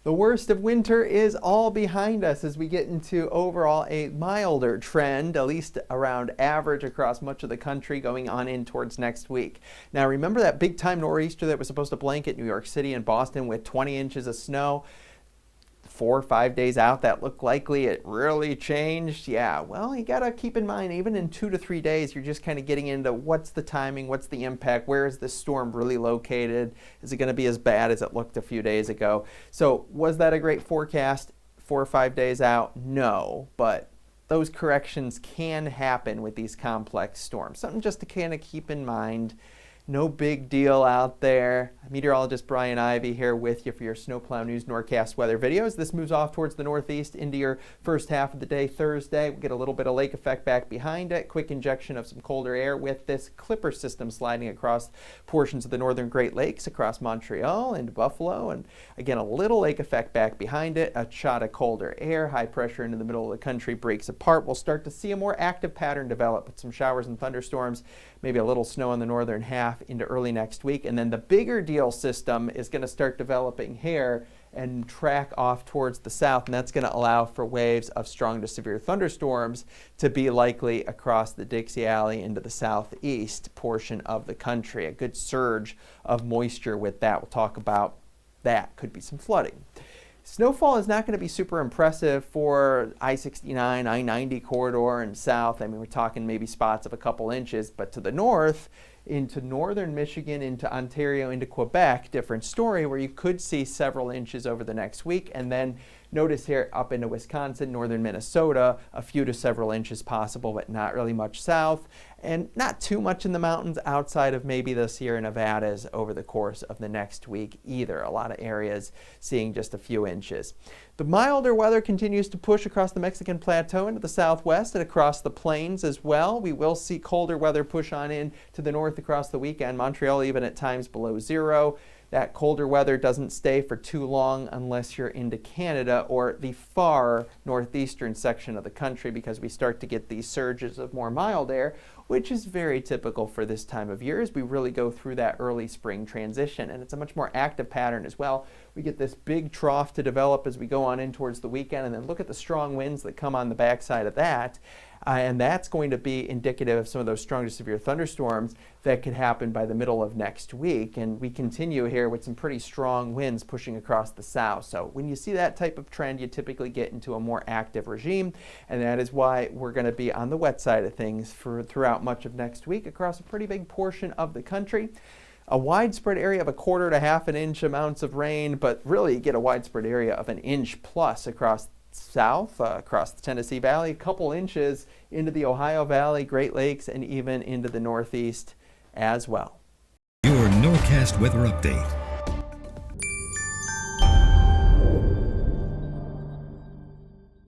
The worst of winter is all behind us as we get into overall a milder trend, at least around average across much of the country going on in towards next week. Now remember that big time nor'easter that was supposed to blanket New York City and Boston with 20 inches of snow? 4 or 5 days out that looked likely. It really changed. Yeah, well, you got to keep in mind, even in 2 to 3 days, you're just kind of getting into what's the timing, what's the impact, where is this storm really located? Is it going to be as bad as it looked a few days ago? So was that a great forecast 4 or 5 days out? No, but those corrections can happen with these complex storms. Something just to kind of keep in mind. No big deal out there. Meteorologist Brian Ivy here with you for your Snowplow News Norcast weather videos. This moves off towards the northeast into your first half of the day Thursday. We'll get a little bit of lake effect back behind it. Quick injection of some colder air with this Clipper system sliding across portions of the northern Great Lakes, across Montreal into Buffalo. And again, a little lake effect back behind it. A shot of colder air. High pressure into the middle of the country breaks apart. We'll start to see a more active pattern develop with some showers and thunderstorms. Maybe a little snow in the northern half into early next week. And then the bigger deal system is going to start developing here and track off towards the south, and that's going to allow for waves of strong to severe thunderstorms to be likely across the Dixie Alley into the southeast portion of the country. A good surge of moisture with that. We'll talk about that. Could be some flooding. Snowfall is not going to be super impressive for I-69, I-90 corridor and south. I mean, we're talking maybe spots of a couple inches, but to the north, into northern Michigan, into Ontario, into Quebec, different story where you could see several inches over the next week. And then notice here up into Wisconsin, northern Minnesota, a few to several inches possible, but not really much south. And not too much in the mountains outside of maybe the Sierra Nevadas over the course of the next week either. A lot of areas seeing just a few inches. The milder weather continues to push across the Mexican Plateau into the southwest and across the plains as well. We will see colder weather push on in to the north across the weekend. Montreal even at times below zero. That colder weather doesn't stay for too long unless you're into Canada or the far northeastern section of the country, because we start to get these surges of more mild air, which is very typical for this time of year as we really go through that early spring transition. And it's a much more active pattern as well. We get this big trough to develop as we go on in towards the weekend, and then look at the strong winds that come on the backside of that. And that's going to be indicative of some of those strong to severe thunderstorms that could happen by the middle of next week. And we continue here with some pretty strong winds pushing across the south. So when you see that type of trend, you typically get into a more active regime. And that is why we're going to be on the wet side of things throughout much of next week across a pretty big portion of the country. A widespread area of 1/4 to 1/2 inch amounts of rain, but really you get a widespread area of 1 inch plus across south, across the Tennessee Valley, a couple inches into the Ohio Valley, Great Lakes, and even into the Northeast as well. Your Norcast weather update.